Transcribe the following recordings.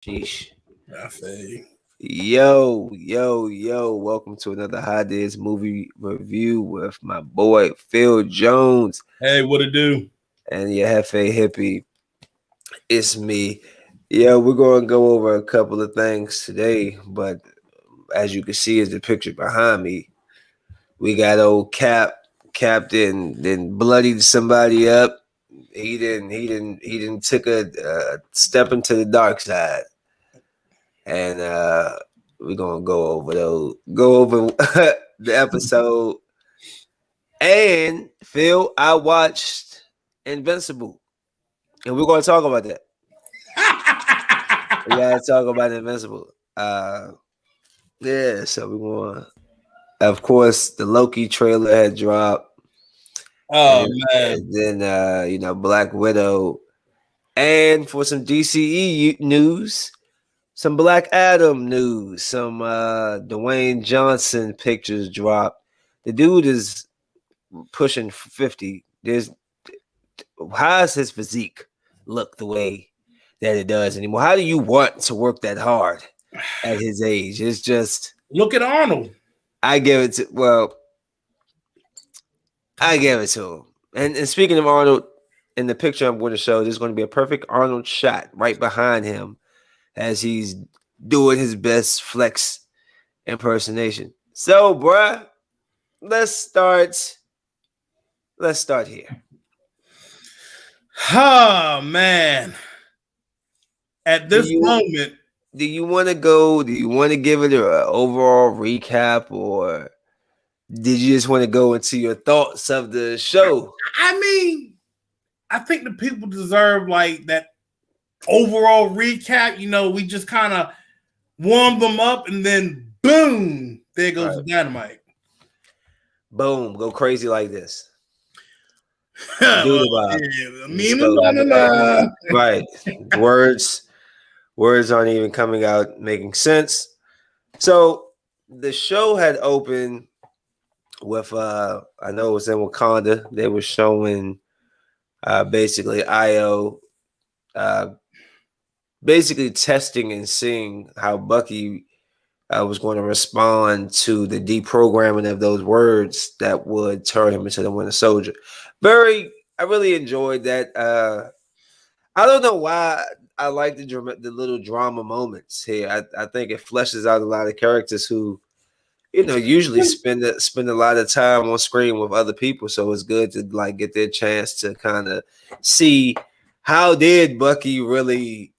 Sheesh. I feel you. Yo. Welcome to another Highdeas movie review with my boy Phil Jones Hey, what it do? and your Hefe Hippie. It's me. Yeah, we're going to go over a couple of things today, but as you can see, is the picture behind me. We got old Captain then bloodied somebody up. He didn't took a step into the dark side. And we're gonna go over the episode. And Phil, I watched Invincible, and we're gonna talk about that. We gotta talk about Invincible. Yeah, so we're gonna. Of course, the Loki trailer had dropped, Oh and, man. and then Black Widow, and for some DCE news, some Black Adam news, some Dwayne Johnson pictures dropped. The dude is pushing 50. How does his physique look the way that it does anymore? How do you want to work that hard at his age? It's just Look at Arnold. I give it to him. And speaking of Arnold, in the picture I'm going to show, there's going to be a perfect Arnold shot right behind him as he's doing his best flex impersonation. So, bruh, let's start here. Oh man. At this moment, do you want to go? Do you want to give it an overall recap, or did you just want to go into your thoughts of the show? I mean, I think the people deserve like that overall recap. You know, we just kind of warmed them up, and then boom, there goes the dynamite. Boom, go crazy like this. Right. Words aren't even coming out making sense. So the show had opened with I know it was in Wakanda. They were showing basically Io basically testing and seeing how Bucky was going to respond to the deprogramming of those words that would turn him into the Winter Soldier. I really enjoyed that. I don't know why I like the little drama moments here. I think it fleshes out a lot of characters who, usually spend a lot of time on screen with other people. So it's good to like get their chance to kind of see how did Bucky really,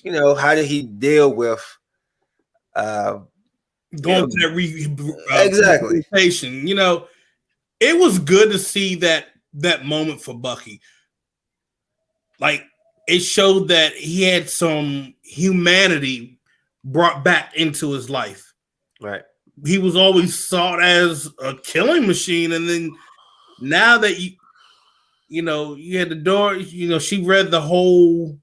how did he deal with going to that exactly. You know, it was good to see that moment for Bucky. Like it showed that he had some humanity brought back into his life. Right. He was always sought as a killing machine, and then now that you had the door, she read the whole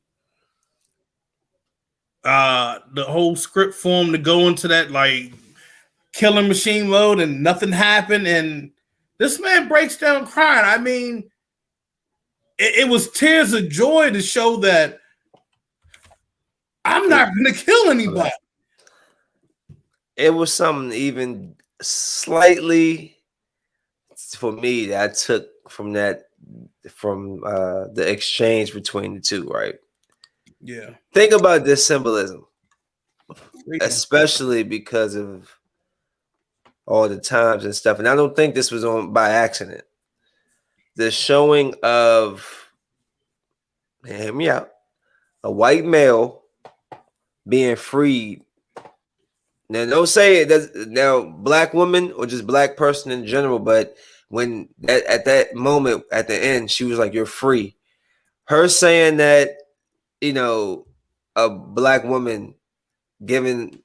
script for him to go into that like killing machine mode, and nothing happened, and this man breaks down crying. I mean, it was tears of joy to show that I'm not going to kill anybody. It was something even slightly for me that I took from the exchange between the two, right? Yeah. Think about this symbolism, especially because of all the times and stuff. And I don't think this was on by accident. The showing of, hear me out, a white male being freed. Now, don't say it does now, black woman or just black person in general, but when at that moment at the end, she was like, "You're free." Her saying that, a black woman giving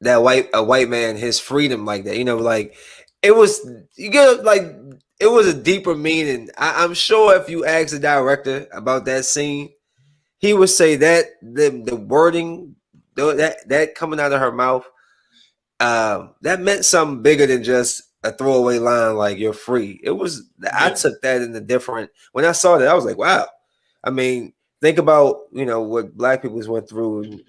a white man his freedom like that, like it was it was a deeper meaning. I'm sure if you ask the director about that scene, he would say that the wording that coming out of her mouth. That meant something bigger than just a throwaway line like "you're free." It was. I took that in a different. When I saw that, I was like, "Wow." I mean, think about what Black people went through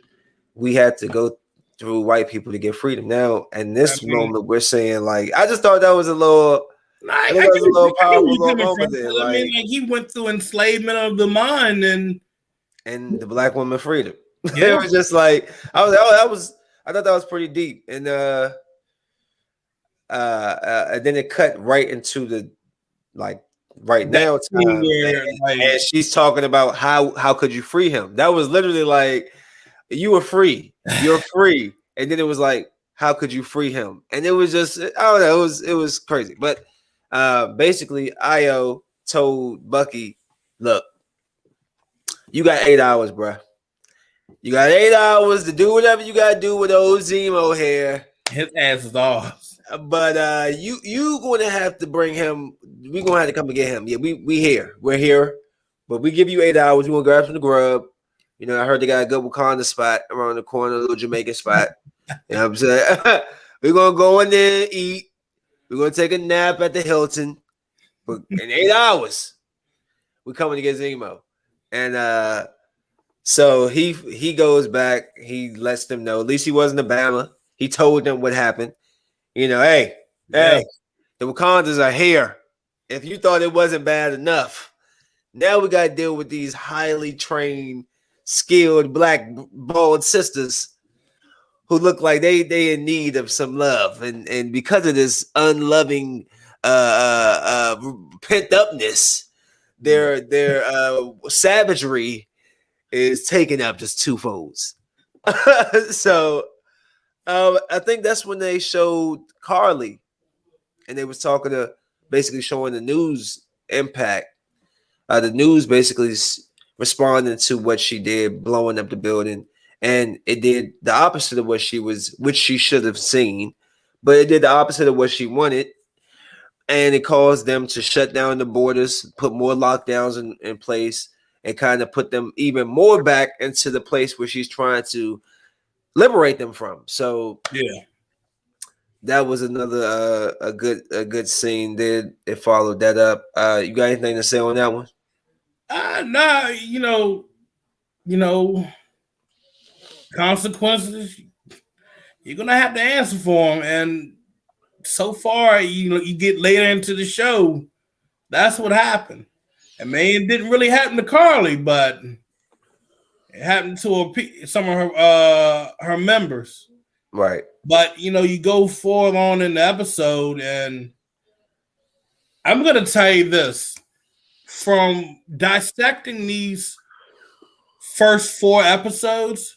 we had to go through white people to get freedom. Now, in this moment, we're saying like, I just thought that was a little. I think that was a little powerful little moment there. I mean, like he went through enslavement of the mind and the black woman freedom. Yeah. It was just like I thought that was pretty deep, and then it cut right into the like right now time, and she's talking about how could you free him? That was literally like you were free, you're free, and then it was like how could you free him? And it was just I don't know, it was crazy, but basically Io told Bucky, look, you got 8 hours, bro. You got 8 hours to do whatever you gotta do with old Zemo here. His ass is off. But you gonna have to bring him. We gonna have to come and get him. Yeah, we here. We're here. But we give you 8 hours. We gonna grab some grub. You know, I heard they got a good Wakanda spot around the corner, a little Jamaican spot. You know what I'm saying? We're gonna go in there and eat. We're gonna take a nap at the Hilton. But in 8 hours, we're coming to get Zemo. And so he goes back. He lets them know. At least he wasn't a Bama. He told them what happened. You know, hey, the Wakandas are here. If you thought it wasn't bad enough, now we got to deal with these highly trained, skilled black bald sisters who look like they in need of some love, and because of this unloving pent upness, their savagery is taken up just twofolds. So I think that's when they showed Carly, and they was talking to basically showing the news impact. The news basically responding to what she did, blowing up the building, and it did the opposite of which she should have seen, but it did the opposite of what she wanted, and it caused them to shut down the borders, put more lockdowns in place, and kind of put them even more back into the place where she's trying to liberate them from. So yeah, that was another a good scene. Did it followed that up? You got anything to say on that one? Nah, you know, consequences. You're gonna have to answer for them, and so far, you get later into the show, that's what happened. I mean, it didn't really happen to Carly, but it happened to some of her members. Right. But you go forward on in the episode, and I'm gonna tell you this: from dissecting these first 4 episodes,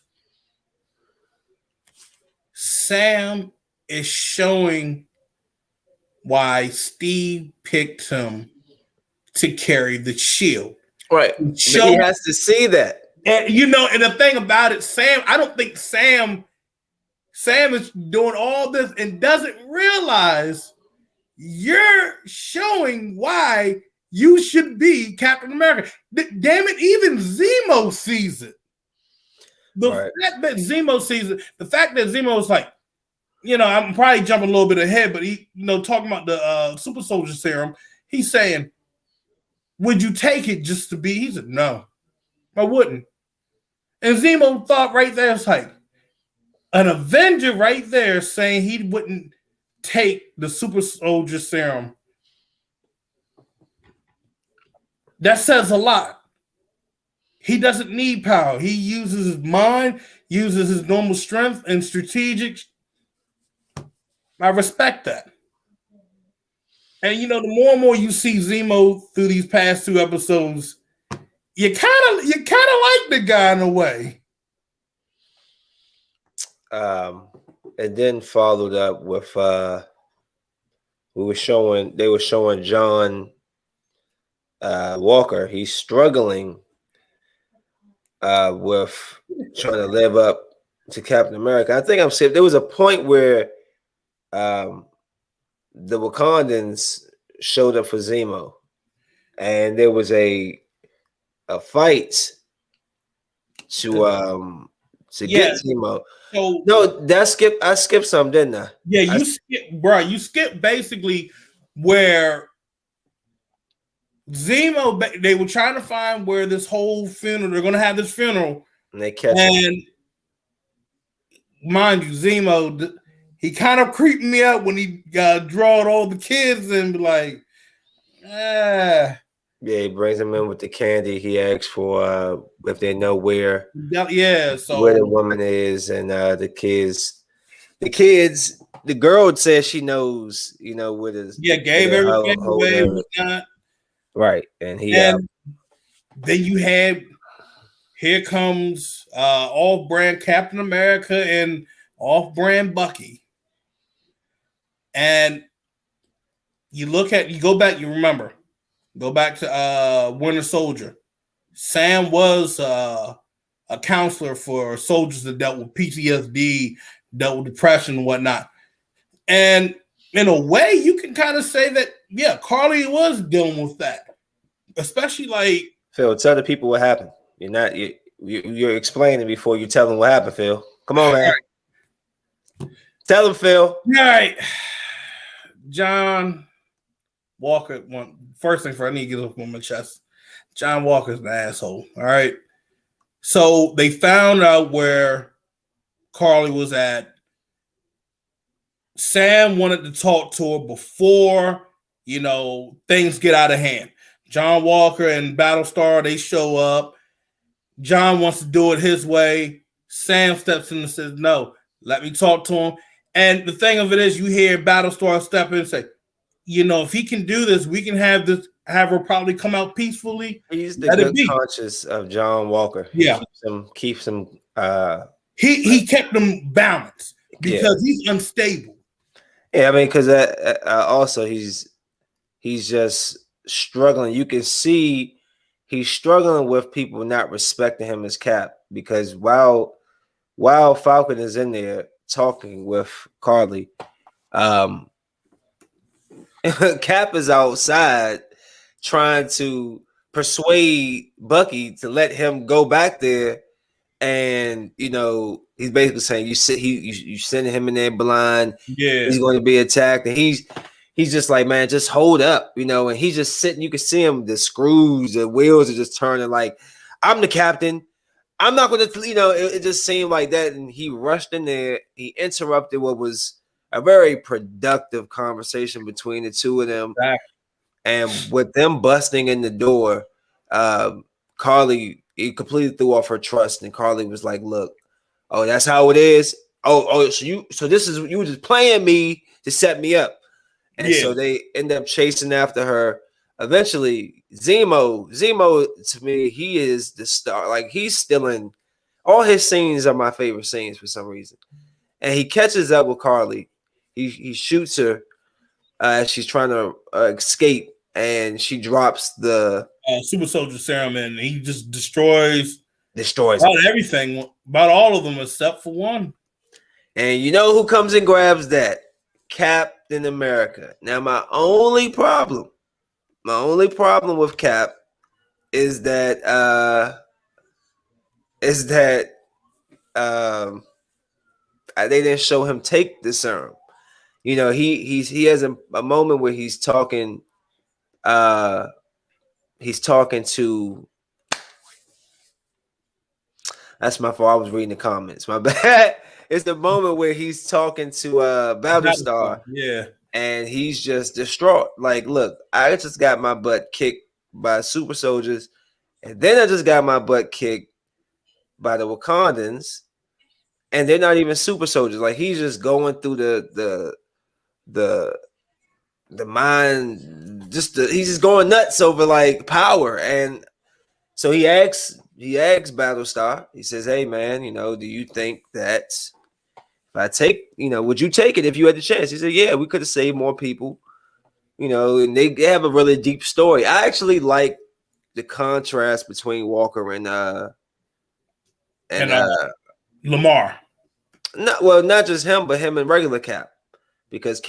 Sam is showing why Steve picked him to carry the shield. Right. He has to see that. And and the thing about it, Sam, I don't think Sam is doing all this and doesn't realize you're showing why you should be Captain America. Damn it, even Zemo sees it. The fact that Zemo sees it, the fact that Zemo is like, I'm probably jumping a little bit ahead, but he, talking about the super soldier serum, he's saying, would you take it just to be? He said, no, I wouldn't. And Zemo thought right there, it's like an Avenger right there saying he wouldn't take the super soldier serum. That says a lot. He doesn't need power. He uses his mind, uses his normal strength and strategic. I respect that. And the more and more you see Zemo through these past 2 episodes, you kind of like the guy in a way. And then followed up with they were showing John Walker. He's struggling with trying to live up to Captain America. I think I'm saying there was a point where the Wakandans showed up for Zemo, and there was a fight to get Zemo. So no, I skipped some, didn't I? Yeah, you skipped basically where Zemo, they were trying to find where this whole funeral, they're going to have this funeral. And they catch him. mind you, Zemo, he kind of creeped me out when he drawed all the kids and be like, Yeah, he brings them in with the candy. He asks for if they know where yeah. where the So woman is, and the girl says she knows, where yeah, where gave they everything hold away, her. whatnot. Right, and he And then you had here comes off-brand Captain America and off-brand Bucky, and you go back, you remember, go back to Winter Soldier. Sam was a counselor for soldiers that dealt with PTSD, dealt with depression and whatnot. And in a way, you can kind of say that, yeah, Carly was dealing with that, especially like Phil, tell the people what happened. You're explaining before you tell them what happened, Phil. Come on, man. Tell them, Phil. All right, John Walker. First thing for I need to get off my chest. John Walker's an asshole. All right. So they found out where Carly was at. Sam wanted to talk to her before, things get out of hand. John Walker and Battlestar, they show up. John wants to do it his way. Sam steps in and says, no, let me talk to him. And the thing of it is, you hear Battlestar step in and say, if he can do this, we can have her probably come out peacefully. He's the good conscience of John Walker. He keeps him. He kept him balanced because he's unstable. Yeah, I mean, because also he's just struggling. You can see he's struggling with people not respecting him as Cap, because while Falcon is in there talking with Carly, Cap is outside trying to persuade Bucky to let him go back there, and he's basically saying you sending him in there blind. Yeah, he's going to be attacked, and he's just like, man, just hold up, and he's just sitting. You can see him, the screws, the wheels are just turning. Like, I'm the captain. I'm not going to, it just seemed like that, and he rushed in there. He interrupted what was a very productive conversation between the two of them. Exactly. And with them busting in the door, Carly, it completely threw off her trust. And Carly was like, look, oh, that's how it is. So this is, you were just playing me to set me up. And so they end up chasing after her. Eventually, Zemo, to me, he is the star. Like, he's stealing. All his scenes are my favorite scenes for some reason. And he catches up with Carly. He shoots her as she's trying to escape, and she drops the super soldier serum, and he just destroys about everything, about all of them except for one. And you know who comes and grabs that? Captain America. Now, my only problem with Cap is that they didn't show him take the serum. He has a moment where he's talking to. That's my fault. I was reading the comments. My bad. It's the moment where he's talking to Battlestar. Yeah. And he's just distraught. Like, look, I just got my butt kicked by super soldiers, and then I just got my butt kicked by the Wakandans, and they're not even super soldiers. Like, he's just going through the mind, he's just going nuts over like power. And so he asks Battlestar, he says, hey man, do you think that if I take, would you take it if you had the chance? He said, yeah, we could have saved more people, and they have a really deep story. I actually like the contrast between Walker and Lamar. Not just him, but him and regular Cap. Because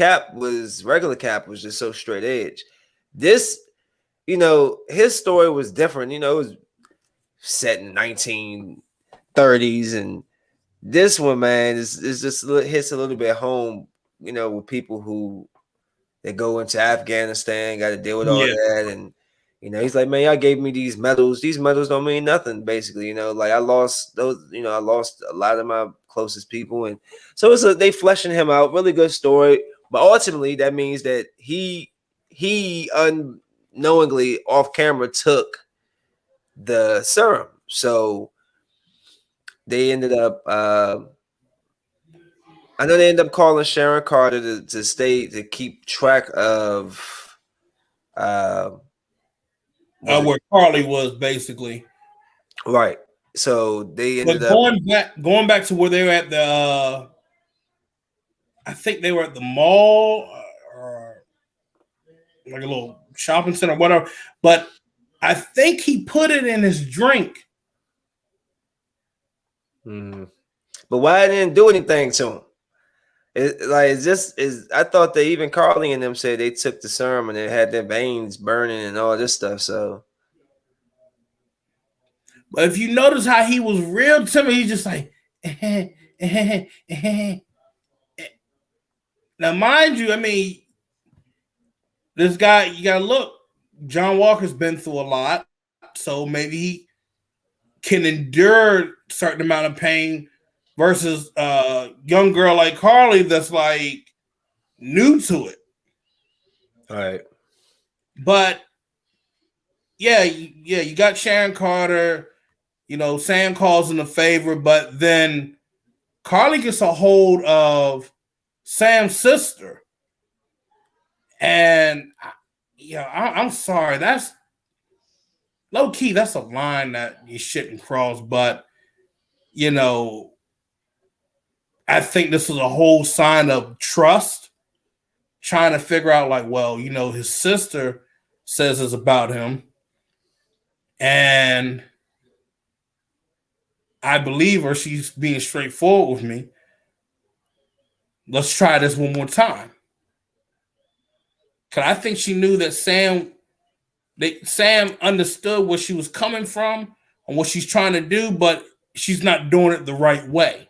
regular Cap was just so straight edge. This, his story was different. It was set in 1930s, and this one, man, is just hits a little bit home. With people who they go into Afghanistan, got to deal with all that, and he's like, man, y'all gave me these medals. These medals don't mean nothing, basically. Like, I lost those. I lost a lot of my closest people, and so they fleshing him out. Really good story, but ultimately that means that he unknowingly off camera took the serum. So they ended up. I know they ended up calling Sharon Carter to stay to keep track of. Where Carly was basically. Right. So they ended But up going back to where they were at the, I think they were at the mall or like a little shopping center, whatever. But I think he put it in his drink. Mm-hmm. But why didn't do anything to him? It's just is. I thought that even Carly and them said they took the serum and it had their veins burning and all this stuff. So, but if you notice how he was real timid, he's just like. Now, mind you, I mean, this guy, you gotta look. John Walker's been through a lot, so maybe he can endure a certain amount of pain versus a young girl like Carly that's like new to it. all right. But yeah, you got Sharon Carter. Sam calls in a favor, but then Carly gets a hold of Sam's sister, and I'm sorry, that's low key. That's a line that you shouldn't cross, but I think this is a whole sign of trust, trying to figure out like, well, his sister says it's about him, and I believe her. She's being straightforward with me. Let's try this one more time. Cause I think she knew that Sam understood where she was coming from and what she's trying to do, but she's not doing it the right way.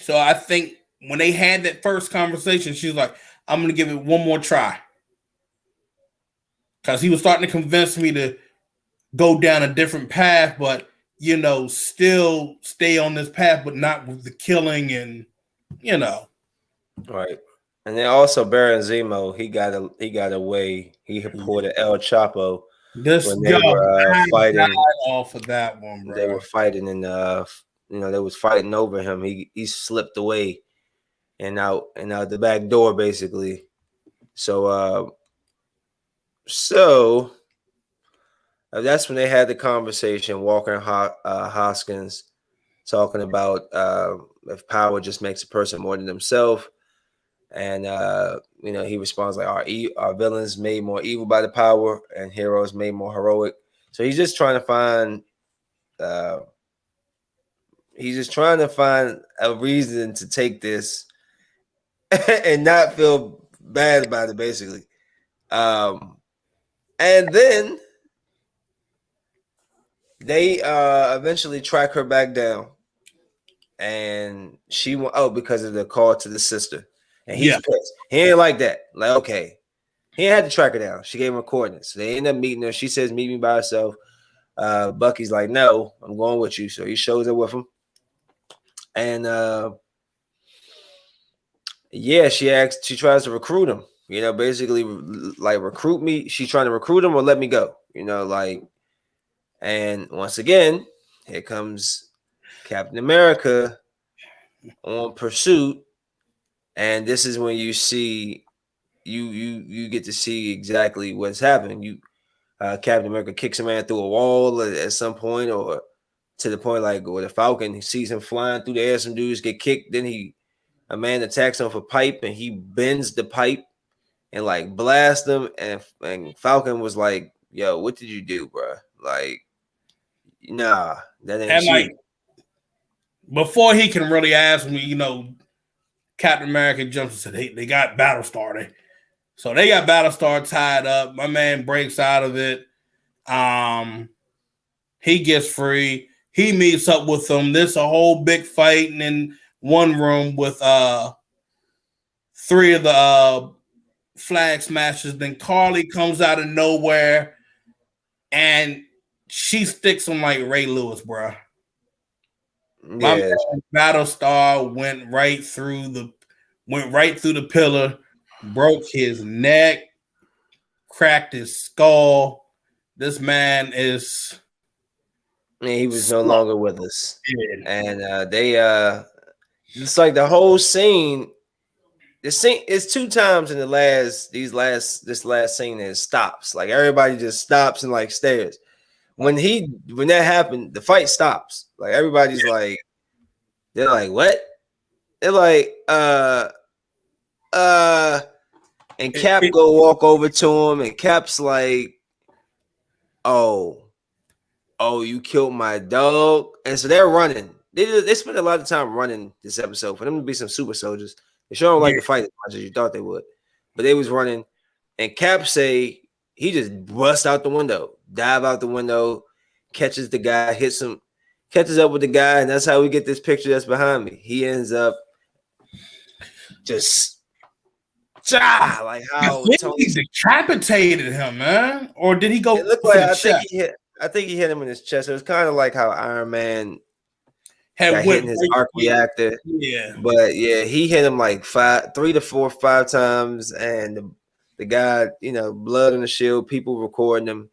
So I think when they had that first conversation, she was like, I'm going to give it one more try. Because he was starting to convince me to go down a different path, but, still stay on this path, but not with the killing and. Right. And then also Baron Zemo, he got away. He reported El Chapo when they were fighting off of that one, bro. They were fighting and they was fighting over him. He slipped away and out the back door basically. So that's when they had the conversation. Walker and Hoskins talking about if power just makes a person more than themselves. And he responds like our villains made more evil by the power and heroes made more heroic. So he's just trying to find a reason to take this and not feel bad about it, basically. And then they eventually track her back down, and she because of the call to the sister. And he's pissed. He ain't like that. Like, okay. He ain't had to track her down. She gave him coordinates. So they end up meeting her. She says, meet me by herself. Bucky's like, no, I'm going with you. So he shows up with him. And she tries to recruit him. Basically like recruit me. She's trying to recruit him or let me go. And once again, here comes Captain America on pursuit. And this is when you see you get to see exactly what's happening. Captain America kicks a man through a wall at some point, or to the point like where the Falcon, he sees him flying through the air. Some dudes get kicked. Then a man attacks him with a pipe, and he bends the pipe and like blasts them. And Falcon was like, "Yo, what did you do, bro? Like, nah, that ain't you." Like, before he can really ask me, Captain America jumps and said, they got Battlestar. So they got Battlestar tied up. My man breaks out of it. He gets free. He meets up with them. There's a whole big fight in one room with 3 of the Flag Smashers. Then Carly comes out of nowhere and she sticks him like Ray Lewis, bro. My Yeah. man, Battlestar went right through the pillar, broke his neck, cracked his skull. This man is And he was no so longer with us. dead. And they it's like the whole scene. The scene is two times in this last scene that it stops. Like everybody just stops and like stares. When that happened, the fight stops. Like everybody's like, they're like, what? They're like, and Cap go walk over to him, and Cap's like, oh, you killed my dog. And so they're running. They spent a lot of time running this episode for them to be some super soldiers. They sure don't like to fight as much as you thought they would. But they was running. And Cap say he just busts out the window, dive out the window, catches the guy, hits him, catches up with the guy, and that's how we get this picture that's behind me. He ends up just like how Tony decapitated him, man. Or did he go? It looked like I think he hit him in his chest. It was kind of like how Iron Man got hit in his arc reactor. Yeah. But yeah, he hit him like 5 times, and the guy, blood on the shield, people recording him,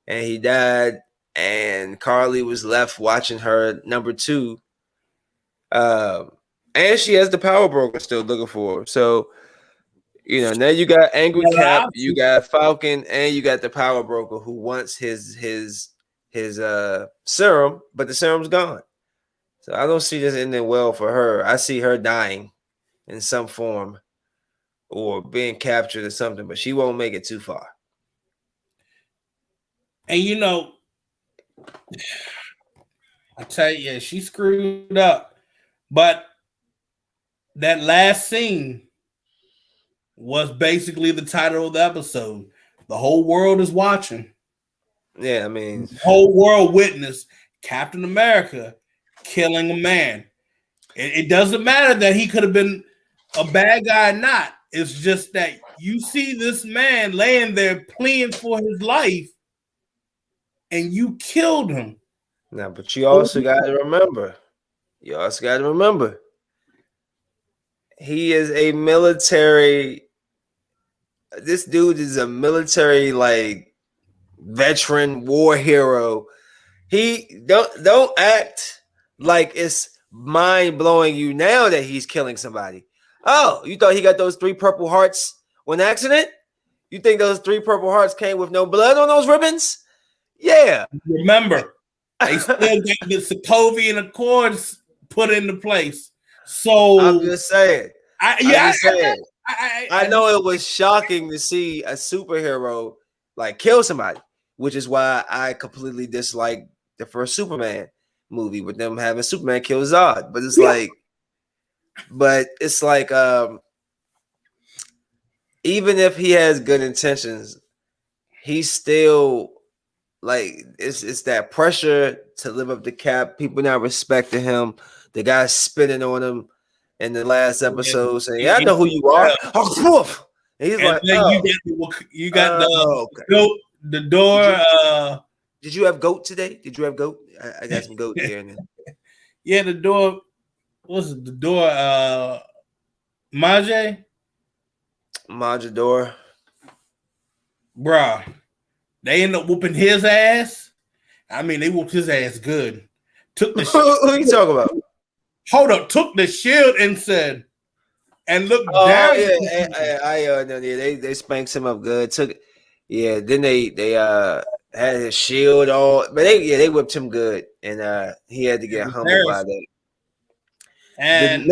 and he died. And Carly was left watching her number 2. And she has the power broker still looking for her. So, now you got Angry Cap, you got Falcon, and you got the power broker who wants his serum, but the serum's gone. So I don't see this ending well for her. I see her dying in some form or being captured or something, but she won't make it too far. And I tell you, she screwed up. But that last scene was basically the title of the episode. The whole world is watching. Yeah, I mean, the whole world witnessed Captain America killing a man. It doesn't matter that he could have been a bad guy or not. It's just that you see this man laying there pleading for his life, and you killed him. Now, but you also got to remember, he is a military. This dude is a military veteran war hero. He don't act like it's mind blowing you now that he's killing somebody. Oh, you thought he got those 3 purple hearts when accident? You think those 3 purple hearts came with no blood on those ribbons? Yeah. Remember, they still got the Sokovian Accords put into place. So I'm just saying. I know it was shocking to see a superhero kill somebody, which is why I completely dislike the first Superman movie with them having Superman kill Zod. But it's even if he has good intentions, he's still it's that pressure to live up to Cap. People not respecting him. The guy spitting on him in the last episode saying, I know who you are. Oh, poof. And he's like, you got the door. Did you have goat today? Did you have goat? I got some goat here. And yeah, the door. What's it? The door. Majador. Bruh. They end up whooping his ass. I mean, they whooped his ass good. Took the who you talking about? Hold up, took the shield and said, and looked down. Yeah, they spanked him up good. Then they had his shield all, but they whipped him good, and he had to get humbled by that. And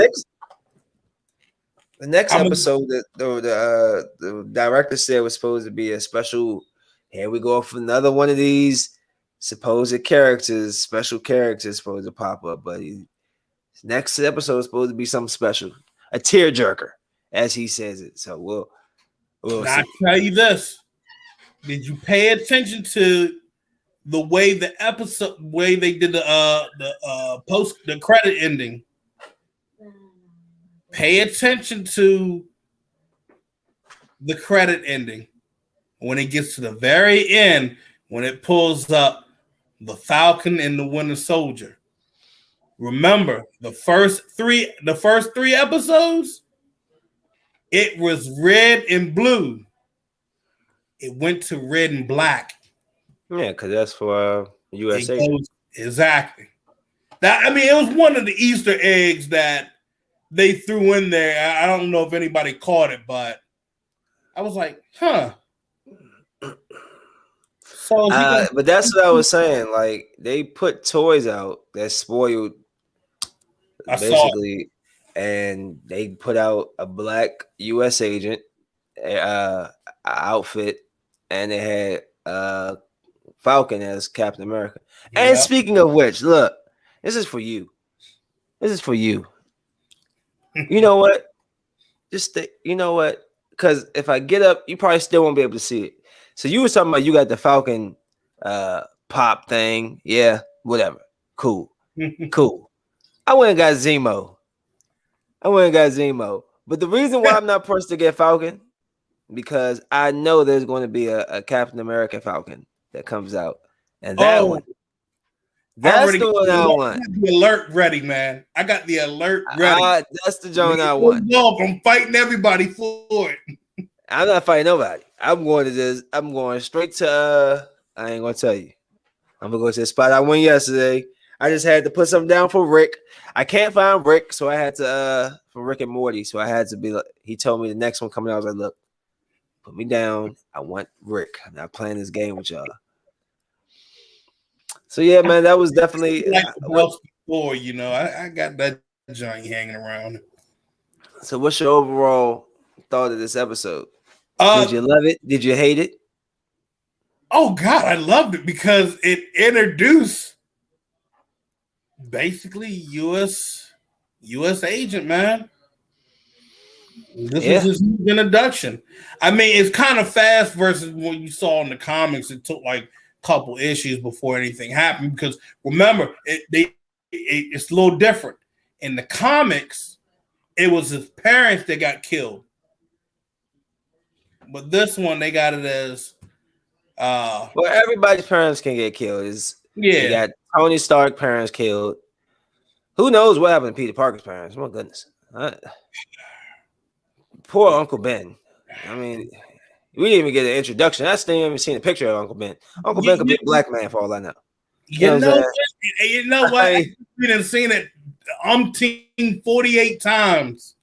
the next episode that the director said was supposed to be a special. Here we go for another one of these supposed special characters supposed to pop up, but next episode is supposed to be something special, a tearjerker, as he says it. So we'll see. I tell you this: did you pay attention to the way they did the credit ending? Pay attention to the credit ending. When it gets to the very end, when it pulls up the Falcon and the Winter Soldier. Remember the first three episodes, it was red and blue. It went to red and black. Yeah, because that's for U.S. It agent. goes exactly. That I mean, it was one of the Easter eggs that they threw in there. I don't know if anybody caught it, but I was like, huh. So he gonna But that's what I was saying. Like they put toys out that spoiled I saw it. basically, and they put out a black U.S. agent outfit, and they had Falcon as Captain America. And Yeah. speaking of which, look, this is for you. This is for you. You know what? You know what? Because if I get up, you probably still won't be able to see it. So you were talking about you got the Falcon pop thing. Yeah, whatever. Cool. Cool. I went and got Zemo. But the reason why I'm not pressed to get Falcon, because I know there's going to be a Captain America Falcon that comes out. And that Oh, one, I that's already the got one I want. the alert ready, man. I got the alert ready. That's the joint I want. I'm fighting everybody for it. I'm not fighting nobody. I'm going straight to I ain't gonna tell you. I'm gonna go to the spot I went yesterday. I just had to put something down for Rick. I can't find Rick, so I had to for Rick and Morty. So I had to be like, he told me the next one coming out. I was like, look, put me down. I want Rick. I'm not playing this game with y'all. So yeah, man, that was definitely Like the house before, I got that joint hanging around. so what's your overall thought of this episode? Did you Uh love it? Did you hate it? oh God, I loved it because it introduced basically US agent, man. This was Yeah. his introduction. I mean, it's kind of fast versus what you saw in the comics. It took like a couple issues before anything happened because remember, it's a little different. In the comics, it was his parents that got killed, but this one they got it as Well, everybody's parents can get killed. You yeah. got Tony Stark parents killed. Who knows what happened to Peter Parker's parents? My goodness. Poor Uncle Ben. I mean, we didn't even get an introduction. I still haven't even seen a picture of Uncle Ben. Uncle Ben could be a black man for all I know. You know what I'm saying? You know what? We didn't seen it umpteen 48 times.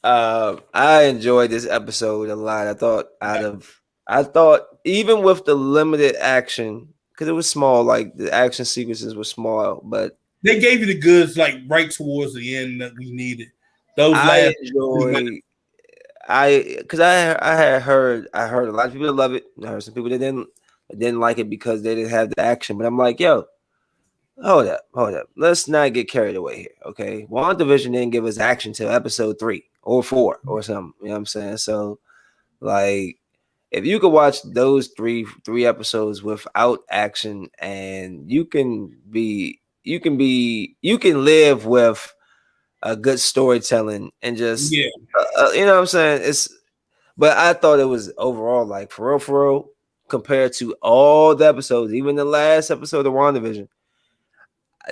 I enjoyed this episode a lot. I thought even with the limited action, because it was small, like the action sequences were small, but they gave you the goods like right towards the end that we needed. Those last because I had heard a lot of people that love it. I heard some people that didn't like it because they didn't have the action. But I'm like, yo, hold up. Let's not get carried away here. Okay. WandaVision didn't give us action till episode 3 or 4 or something. You know what I'm saying? So like if you could watch those three episodes without action and you can live with a good storytelling and just you know what I'm saying, but I thought it was overall like for real compared to all the episodes, even the last episode of WandaVision.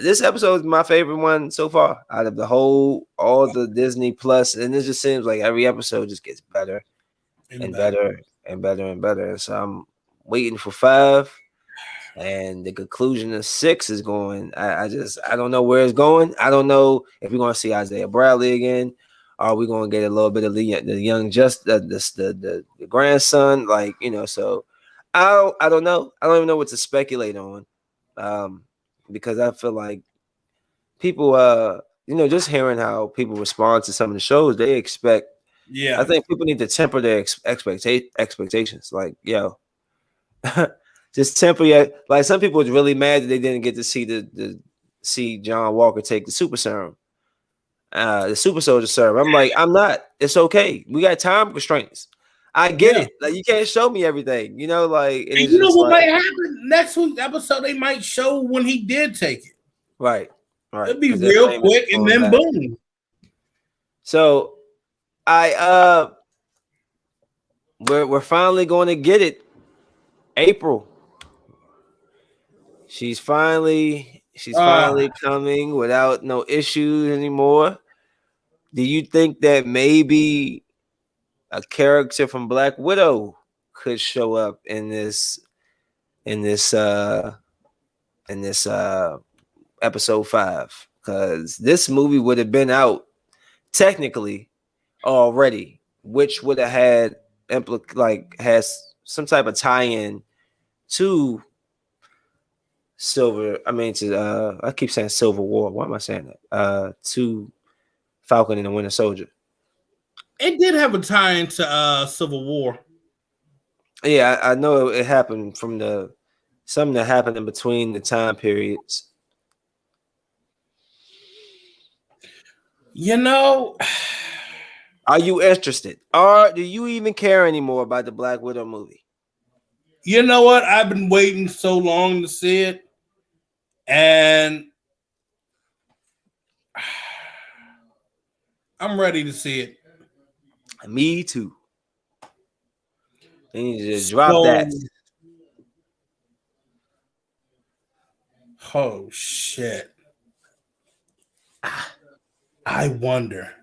This episode is my favorite one so far out of all the Disney Plus, and it just seems like every episode just gets better and better and better and better. So I'm waiting for 5, and the conclusion of 6 is going. I don't know where it's going. I don't know if we're going to see Isaiah Bradley again. Are we going to get a little bit of the young the grandson? Like, so I don't know. I don't even know what to speculate on, because I feel like people, just hearing how people respond to some of the shows, they expect. Yeah, I think people need to temper their expectations. Like, yo, just temper your. Like, some people was really mad that they didn't get to see John Walker take the super serum, the super soldier serum. I'm like, I'm not. It's okay. We got time constraints. I get it. Like, you can't show me everything. Like, and you know what might happen next week's episode? They might show when he did take it. Right. It'll be real quick, and then boom. So, we're finally going to get it. April. She's finally She's finally coming without no issues anymore. Do you think that maybe a character from Black Widow could show up in this in this episode 5? Because this movie would have been out technically already, which would have had has some type of tie-in to Silver. I mean, to I keep saying Silver War. Why am I saying that? To Falcon and the Winter Soldier. It did have a tie into Civil War. Yeah, I know it happened from something that happened in between the time periods. You know, are you interested? Or do you even care anymore about the Black Widow movie? You know what? I've been waiting so long to see it. And I'm ready to see it. Me too. They need to drop that. Oh, shit. I wonder.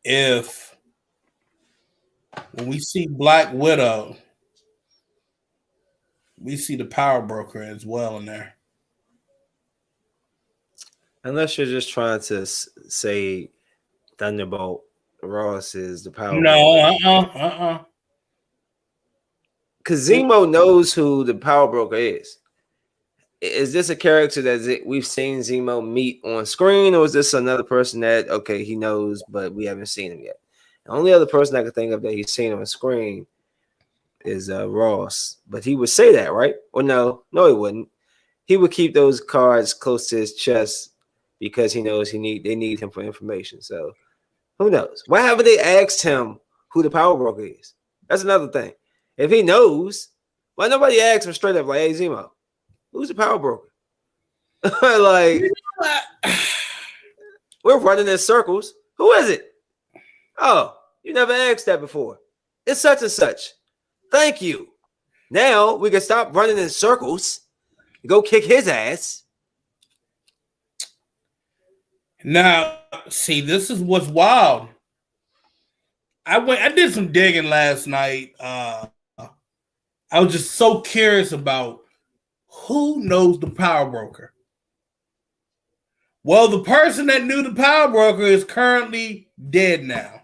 If when we see Black Widow, we see the Power Broker as well in there. Unless you're just trying to say Thunderbolt Ross is the Power Broker. Because Zemo knows who the Power Broker is. Is this a character that we've seen Zemo meet on screen, or is this another person that, okay, he knows, but we haven't seen him yet? The only other person I can think of that he's seen on screen is Ross, but he would say that, right? Or no, he wouldn't. He would keep those cards close to his chest because he knows they need him for information. So who knows? Why haven't they asked him who the Power Broker is? That's another thing. If he knows, why nobody asks him straight up like, hey, Zemo, who's the Power Broker? Like, we're running in circles. Who is it? Oh, you never asked that before. It's such and such. Thank you. Now we can stop running in circles and go kick his ass. Now, see, this is what's wild. I did some digging last night. I was just so curious about who knows the Power Broker. Well, the person that knew the Power Broker is currently dead now.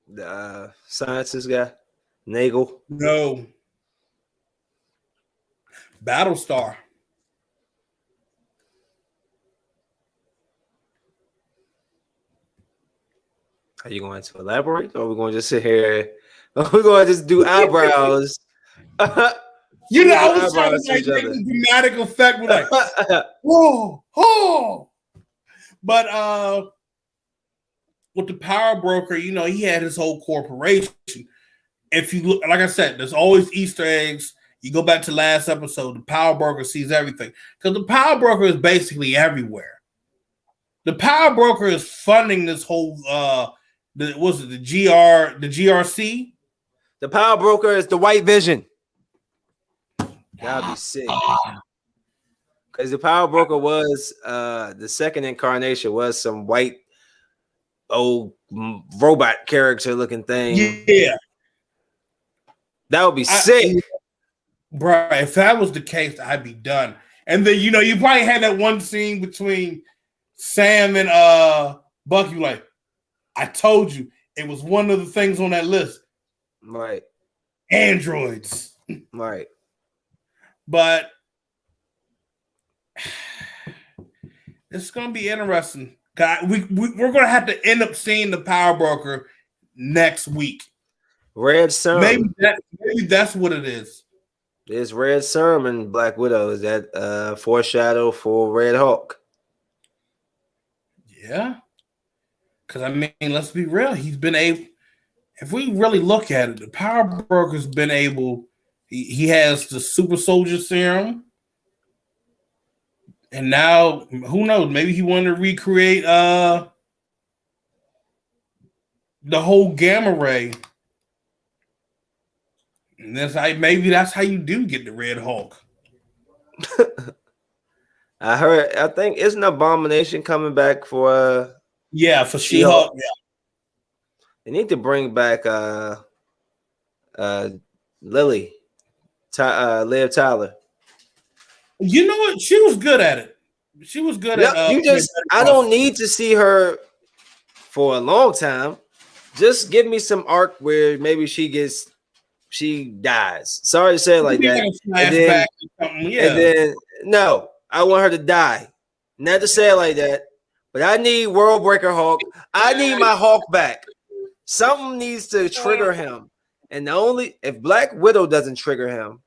The scientist guy, Nagel. No. Battlestar. Are you going to elaborate, or are we going to just sit here? We're going to just do eyebrows. You know, I was trying to make a dramatic effect. We're like, whoa. But with the Power Broker, you know, he had his whole corporation. If you look, like I said, there's always Easter eggs. You go back to last episode, the Power Broker sees everything. Because the Power Broker is basically everywhere. The Power Broker is funding this whole the GRC? The Power Broker is the White Vision. That'd be sick. Because the Power Broker was the second incarnation was some white old robot character looking thing. Yeah. That would be sick. Bro, if that was the case, I'd be done. And then, you know, you probably had that one scene between Sam and Bucky, like, I told you, it was one of the things on that list. Right. Androids. Right. But it's going to be interesting. We're going to have to end up seeing the Power Broker next week. Red Serum. Maybe that's what it is. There's Red Serum in Black Widow. Is that foreshadow for Red Hulk? Yeah. Because, I mean, let's be real. He's been able, if we really look at it, the Power Broker's been able, he has the super soldier serum. And now, who knows? Maybe he wanted to recreate the whole gamma ray. And maybe that's how you do get the Red Hulk. I heard. I think isn't Abomination coming back for Yeah, for She-Hulk? She-Hulk. Yeah. They need to bring back uh Lily, Liv Tyler. You know what? She was good at it. She was good No, at you just I don't need to see her for a long time. Just give me some arc where maybe she dies. Sorry to say it like that. And then no, I want her to die. Not to say it like that, but I need World Breaker Hulk. I need my Hulk back. Something needs to trigger him. And the only if Black Widow doesn't trigger him,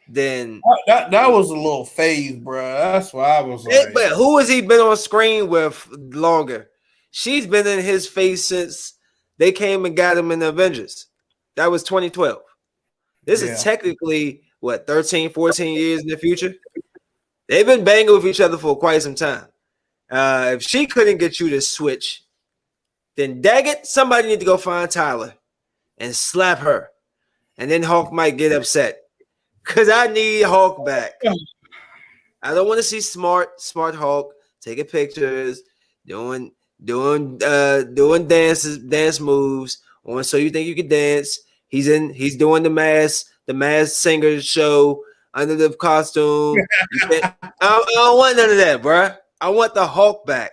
then that was a little phase, bro. That's why I was like, but who has he been on screen with longer? She's been in his face since they came and got him in the Avengers. That was 2012. This is technically what 13, 14 years in the future. They've been banging with each other for quite some time. If she couldn't get you to switch, then daggett, somebody need to go find Tyler and slap her. And then Hulk might get upset. Because I need Hulk back. I don't want to see smart Hulk taking pictures, doing dance moves. On So You Think You Can Dance. He's doing the mask singer show under the costume. I don't want none of that, bro. I want the Hulk back.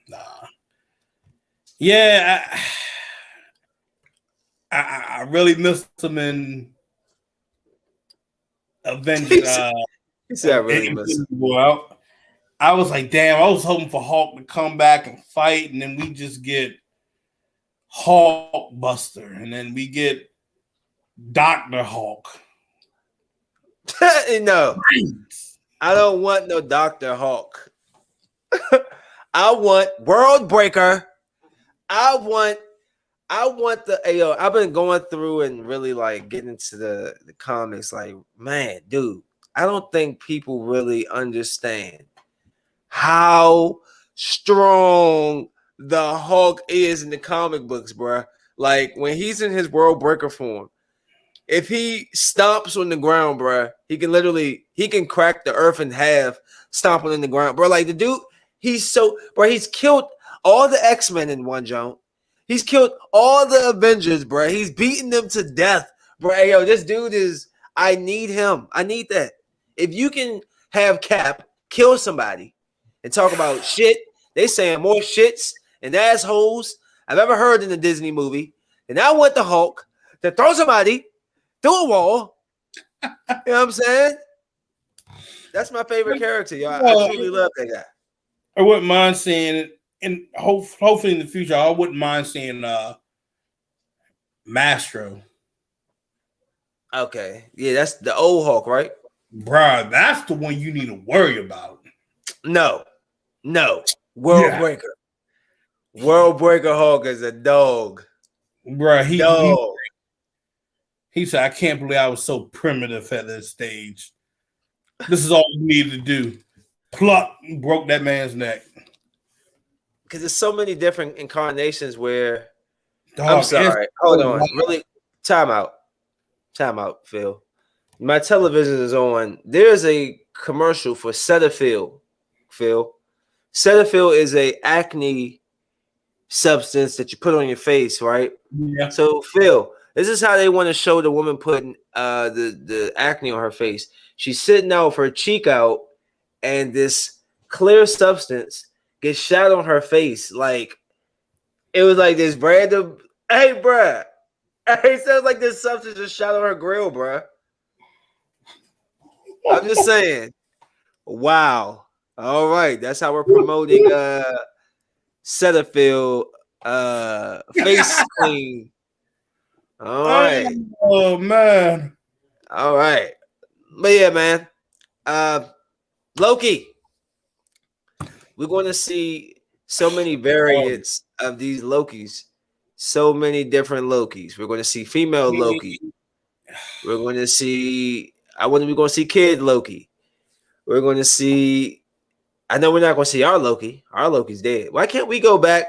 Nah. Yeah, I really missed him in Avengers. He said I really missed him. Well, I was like, damn, I was hoping for Hulk to come back and fight, and then we just get Hulk Buster, and then we get Dr. Hulk. No, I don't want no Dr. Hulk. I want World Breaker. I want I've been going through and really like getting into the comics. Like, man, dude, I don't think people really understand how strong the Hulk is in the comic books, bro. Like when he's in his World Breaker form, if he stomps on the ground, bro, he can crack the earth in half, stomping in the ground, bro. Like the dude, he's killed all the X-Men in one jump. He's killed all the Avengers, bro. He's beaten them to death, bro. Hey, yo, this dude I need him. I need that. If you can have Cap kill somebody and talk about shit, they saying more shits and assholes I've ever heard in a Disney movie. And I want the Hulk to throw somebody through a wall. You know what I'm saying? That's my favorite character, y'all. I truly love that guy. I wouldn't mind seeing it. And hopefully in the future, I wouldn't mind seeing Mastro. Okay. Yeah, that's the old Hulk, right? Bruh, that's the one you need to worry about. No. World Breaker. World Breaker Hulk is a dog. Bruh, he said, I can't believe I was so primitive at this stage. This is all we needed to do. Pluck, broke that man's neck. Because there's so many different incarnations where I'm sorry. Hold on. Really, time out, Phil. My television is on. There's a commercial for Cetaphil. Phil. Cetaphil is a acne substance that you put on your face, right? Yeah. So, Phil, this is how they want to show the woman putting the acne on her face. She's sitting out with her cheek out, and this clear substance gets shot on her face. Like it was like this random. Hey, bruh. It sounds like this substance just shot on her grill, bruh. I'm just saying. Wow. All right, that's how we're promoting Cetaphil face clean. All right. Oh man. All right. But yeah, man. Loki. We're going to see so many variants of these Lokis. So many different Lokis. We're going to see female Loki. We're going to see. We're going to see kid Loki. We're going to see. I know we're not going to see our Loki. Our Loki's dead. Why can't we go back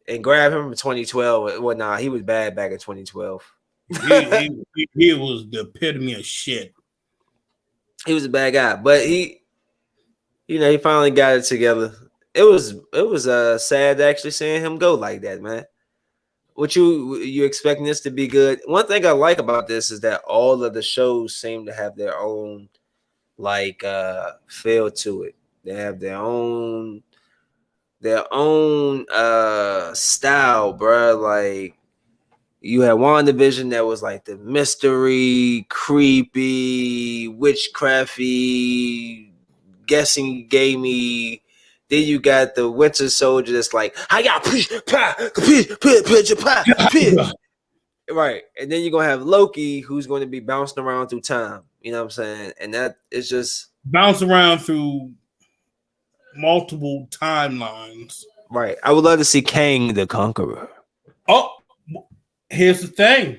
and grab him in 2012. Well, nah, he was bad back in 2012. He was the epitome of shit. He was a bad guy, but he finally got it together. It was sad actually seeing him go like that, man. What you expecting this to be good? One thing I like about this is that all of the shows seem to have their own like feel to it. They have their own style, bro. Like you had WandaVision that was like the mystery, creepy, witchcrafty, guessing gamey. Then you got the Winter Soldier that's like, I got push, right. And then you're gonna have Loki who's going to be bouncing around through time. You know what I'm saying? And that is just bounce around through multiple timelines. Right. I would love to see Kang the Conqueror. Oh, here's the thing.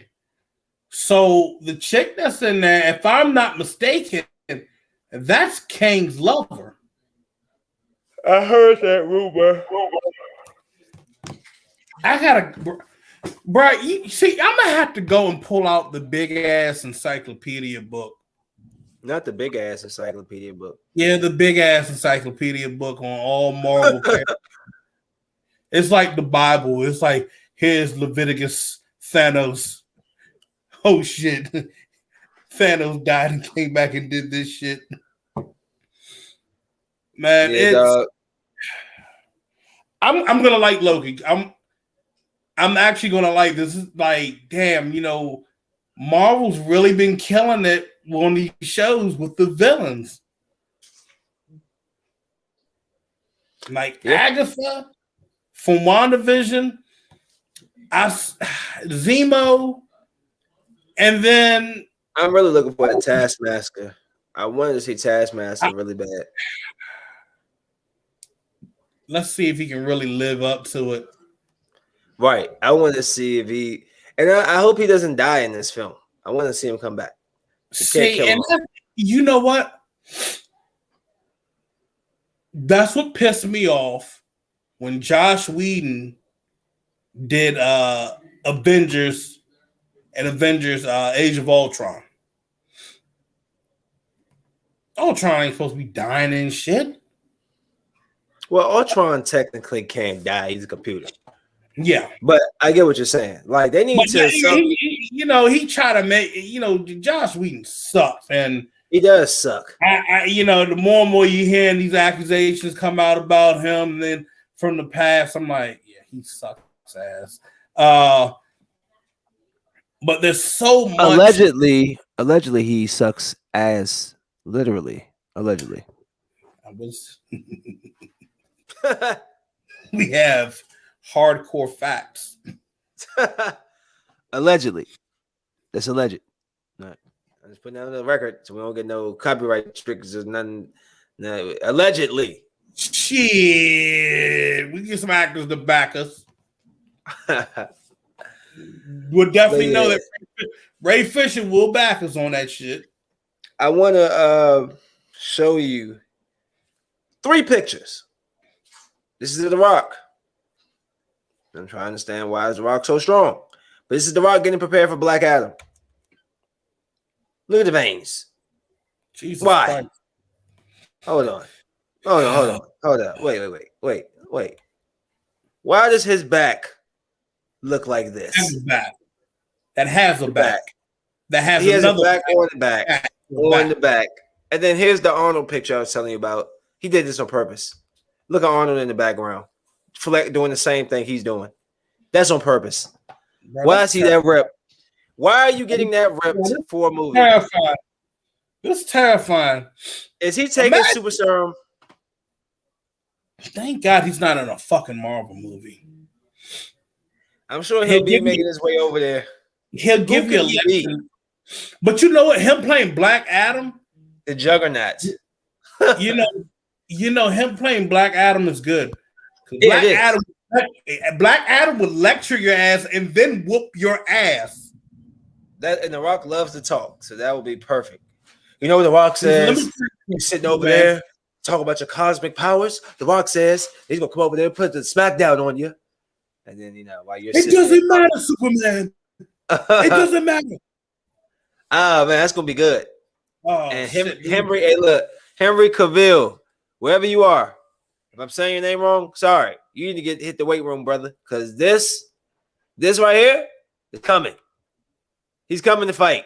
So the chick that's in there, if I'm not mistaken, that's Kang's lover. I heard that rumor. I gotta, bro. You see, I'm gonna have to go and pull out the big ass encyclopedia book. Not the big ass encyclopedia book. Yeah, the big ass encyclopedia book on all Marvel characters. It's like the Bible. It's like here's Leviticus, Thanos. Oh shit. Thanos died and came back and did this shit. Man, yeah, I'm gonna like Loki. I'm actually gonna like this. Is like, damn, Marvel's really been killing it on these shows with the villains. Like Agatha from WandaVision, Zemo, and then I'm really looking for a Taskmaster. I wanted to see Taskmaster really bad. Let's see if he can really live up to it. Right. I want to see if he, and I hope he doesn't die in this film. I want to see him come back. See, and you know what? That's what pissed me off when Josh Whedon did Avengers Age of Ultron. Ultron ain't supposed to be dying and shit. Well, Ultron technically can't die. He's a computer. Yeah. But I get what you're saying. Like, they need to... he tried to make... Josh Whedon sucks. And he does suck. The more and more you hear these accusations come out about him, and then from the past, I'm like, yeah, he sucks ass. But there's so much... Allegedly, he sucks ass. Literally. Allegedly. We have hardcore facts. Allegedly. That's alleged. No, I'm just putting that on the record so we don't get no copyright strictures or nothing. No, allegedly. Shit. We get some actors to back us. We'll definitely know that Ray Fisher will back us on that shit. I want to show you 3 pictures. This is The Rock. I'm trying to understand why is The Rock so strong. But this is The Rock getting prepared for Black Adam. Look at the veins. Jesus why? Christ. Hold on. Wait. Why does his back look like this? That has a back. That has he another has a back on the back. On the back. And then here's the Arnold picture I was telling you about. He did this on purpose. Look at Arnold in the background. Doing the same thing he's doing. That's on purpose. Bro, why is he that rep? Why are you getting that rep for a movie? Terrifying. This is terrifying. Is he taking super serum? Thank God he's not in a fucking Marvel movie. I'm sure he'll be making his way over there. He'll give you a lesson. But you know what? Him playing Black Adam, the Juggernaut. you know him playing Black Adam is good. Black Adam would lecture your ass and then whoop your ass. And The Rock loves to talk, so that would be perfect. You know what The Rock says? You're sitting over there, talk about your cosmic powers. The Rock says he's gonna come over there and put the smackdown on you. And then while you're It sitting there, doesn't matter, Superman. It doesn't matter. ah man, that's gonna be good. Oh And shit, dude. Henry, hey look, Henry Cavill, wherever you are, if I'm saying your name wrong, sorry, you need to hit the weight room, brother, because this right here is coming. He's coming to fight.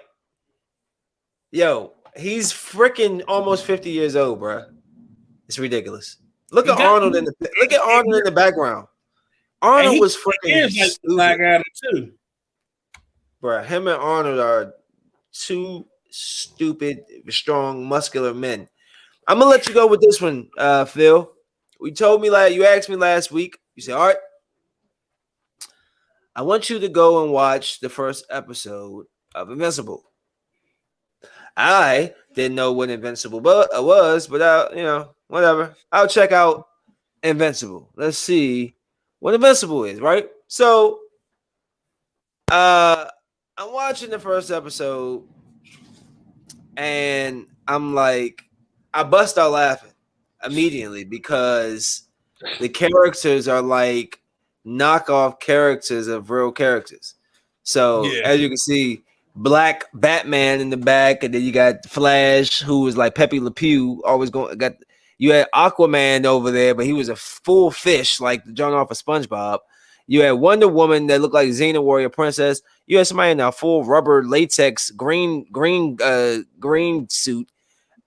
Yo, he's freaking almost 50 years old, bro. It's ridiculous. Look at Arnold in the background. Arnold was freaking like Black Adam too. Bro, him and Arnold are two stupid, strong, muscular men. I'm gonna let you go with this one, Phil. You asked me last week. You said, Art, I want you to go and watch the first episode of Invincible. I didn't know what Invincible was, but whatever. I'll check out Invincible. Let's see what Invincible is, right? So, I'm watching the first episode, and I'm like, I bust out laughing immediately because the characters are like knockoff characters of real characters. So as you can see, Black Batman in the back, and then you got Flash, who was like Pepe Le Pew, always you had Aquaman over there, but he was a full fish, like the John off of SpongeBob. You had Wonder Woman that looked like Xena Warrior Princess. You had somebody in a full rubber latex green suit.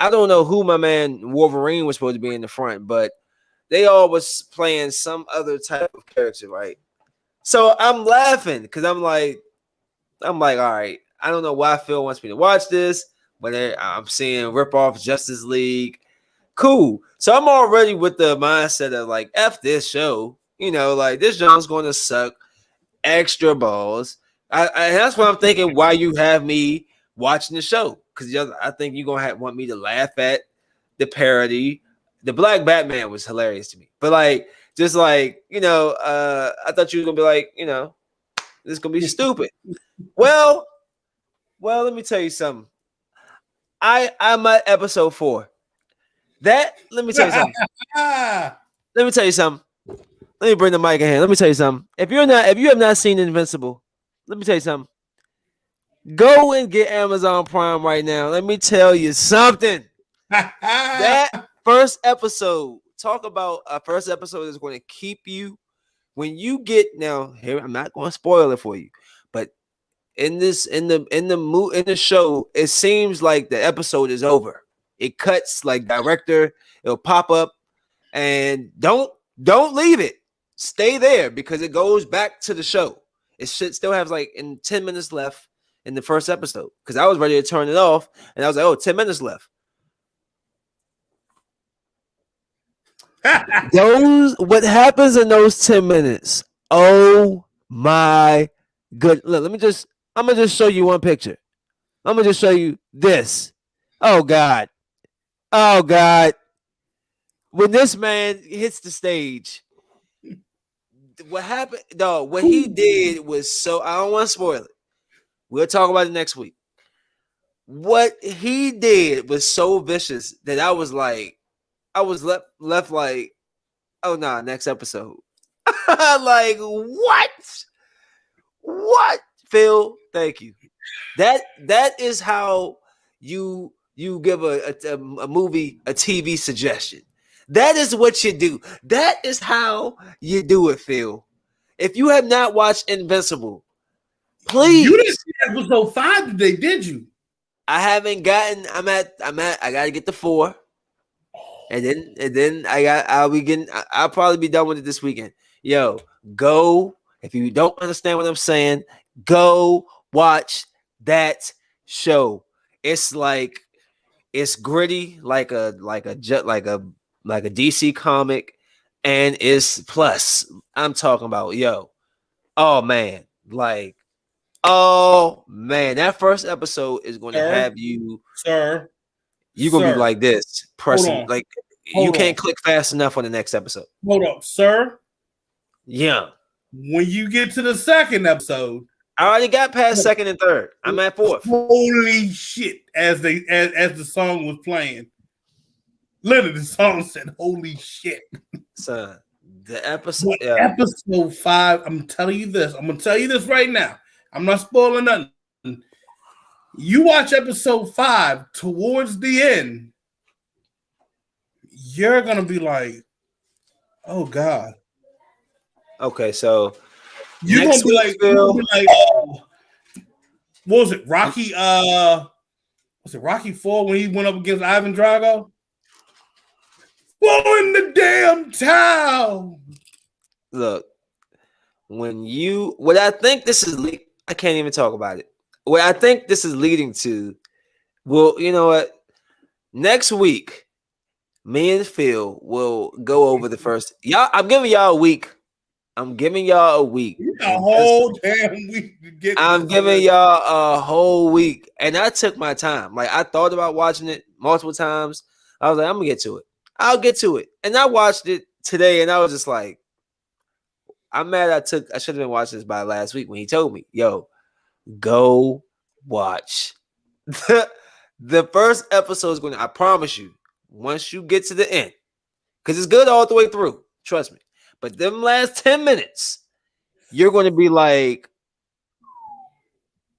I don't know who my man Wolverine was supposed to be in the front, but they all was playing some other type of character, right? So I'm laughing because I'm like, all right, I don't know why Phil wants me to watch this, but I'm seeing rip off Justice League. Cool. So I'm already with the mindset of like, F this show. Like this show's going to suck extra balls. And that's what I'm thinking. Why you have me watching the show? Because I think you're gonna want me to laugh at the parody. The Black Batman was hilarious to me, but like, just like I thought you were gonna be like, this is gonna be stupid. Well, let me tell you something. I'm at episode 4. Let me tell you something. Let me tell you something. Let me bring the mic in here. Let me tell you something. If you have not seen Invincible, let me tell you something. Go and get Amazon Prime right now. Let me tell you something. That first episode, talk about a first episode is going to keep you when you get now here. I'm not going to spoil it for you, but in the show, it seems like the episode is over. It cuts like director. It'll pop up, and don't leave it. Stay there because it goes back to the show. It should still have like 10 minutes left in the first episode because I was ready to turn it off, and I was like, 10 minutes left. What happens in those 10 minutes? Oh my good. Look, I'm gonna just show you one picture. I'm gonna just show you this. Oh God. When this man hits the stage, what happened? No, what he did was so. I don't want to spoil it. We'll talk about it next week. What he did was so vicious that I was left like, oh nah, next episode. Like what? What, Phil? Thank you. That is how you give a movie a TV suggestion. That is what you do. That is how you do it, Phil. If you have not watched Invincible, please. You didn't see episode 5 today, did you? I haven't gotten. I gotta get the 4, and then I'll probably be done with it this weekend. Yo, go. If you don't understand what I'm saying, go watch that show. It's gritty, like a DC comic, and it's plus. I'm talking about oh man, that first episode is going to have you, sir. You're gonna be like this, pressing like you can't click fast enough on the next episode. Hold up, sir. Yeah. When you get to the second episode, I already got past second and third. I'm at 4th. Holy shit! As the song was playing, literally the song said, "Holy shit!" Son, The episode, But yeah. episode 5, I'm telling you this. I'm gonna tell you this right now. I'm not spoiling nothing. You watch episode 5 towards the end, you're gonna be like, "Oh God." Okay, so You're gonna next be week, like, Phil. "Oh, what was it? Rocky? Was it Rocky 4 when he went up against Ivan Drago? Blow in the damn towel. Look, what I think this is, I can't even talk about it. What I think this is leading to, well, you know what? Next week, me and Phil will go over the first. Y'all, I'm giving y'all a week. I'm giving y'all a week. A whole damn week to get I'm this. giving y'all a whole week, and I took my time. Like, I thought about watching it multiple times. I was like, I'm gonna get to it. I'll get to it, and I watched it today, and I was just like, I'm mad. I should have been watching this by last week when he told me, "Yo, go watch the first episode is going to, I promise you, once you get to the end, because it's good all the way through, trust me. But them last 10 minutes, you're going to be like,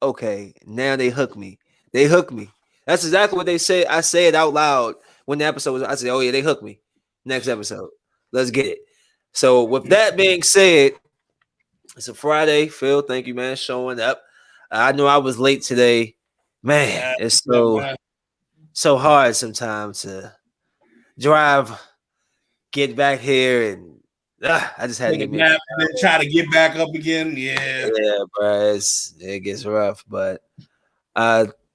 okay, now they hook me. They hook me. That's exactly what they say. I say it out loud when the episode was, I say, oh yeah, they hook me. Next episode. Let's get it. So with that being said, it's a Friday. Phil, thank you, man, showing up. I know I was late today. Man, it's so hard sometimes to drive, get back here, and I just had to get me. And then try to get back up again. Yeah, bro, it gets rough. But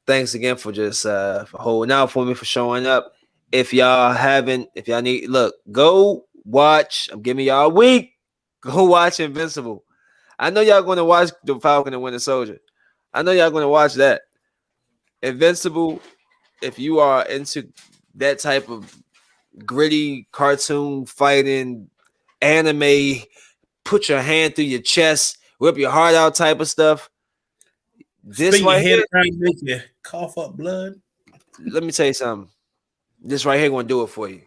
thanks again for just for holding out for me, for showing up. If y'all need, look, go watch. I'm giving y'all a week. Go watch Invincible. I know y'all going to watch the Falcon and Winter Soldier. I know y'all going to watch that. Invincible, if you are into that type of gritty cartoon fighting anime, put your hand through your chest, rip your heart out type of stuff. This spin right your head here, around, make you cough up blood. let me tell you something. This right here gonna do it for you.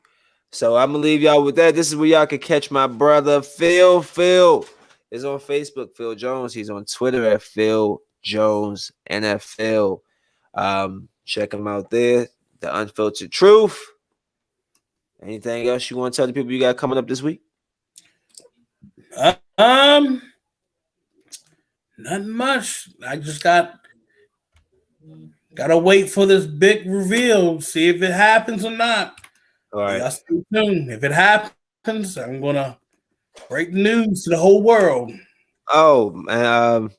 So I'm gonna leave y'all with that. This is where y'all can catch my brother Phil. Phil is on Facebook, Phil Jones. He's on Twitter at Phil Jones NFL. Check him out there. The Unfiltered Truth. Anything else you want to tell the people you got coming up this week? Nothing much. I just gotta wait for this big reveal, see if it happens or not. All right. Y'all stay tuned. If it happens, I'm gonna break the news to the whole world. Oh, and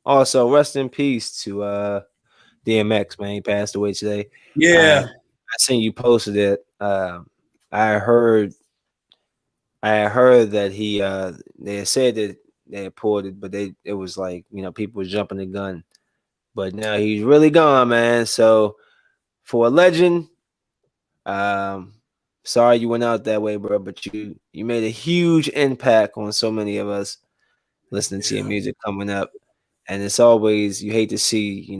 also rest in peace to DMX, man. He passed away today. Yeah. I seen you posted it. I heard that he they said that they had pulled it, but it was like, people was jumping the gun. But now he's really gone, man. So for a legend, sorry you went out that way, bro. But you made a huge impact on so many of us listening to your music coming up. And it's always, you hate to see,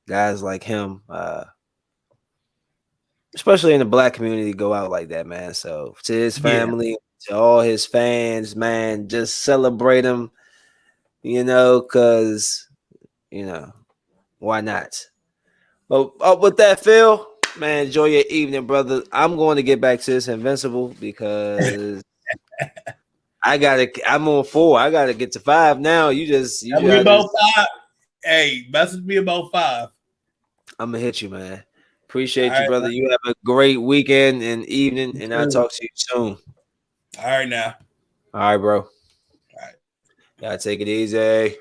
guys like him, especially in the Black community, go out like that, man. So to his family, to all his fans, man, just celebrate him, because, why not? But with that, Phil, man, enjoy your evening, brother. I'm going to get back to this Invincible because I'm on 4. I gotta get to 5 now. You about 5. Hey, message me about 5. I'm gonna hit you, man. Appreciate you, brother. Man. You have a great weekend and evening, and I'll talk to you soon. All right, now. All right, bro. All right. Gotta take it easy.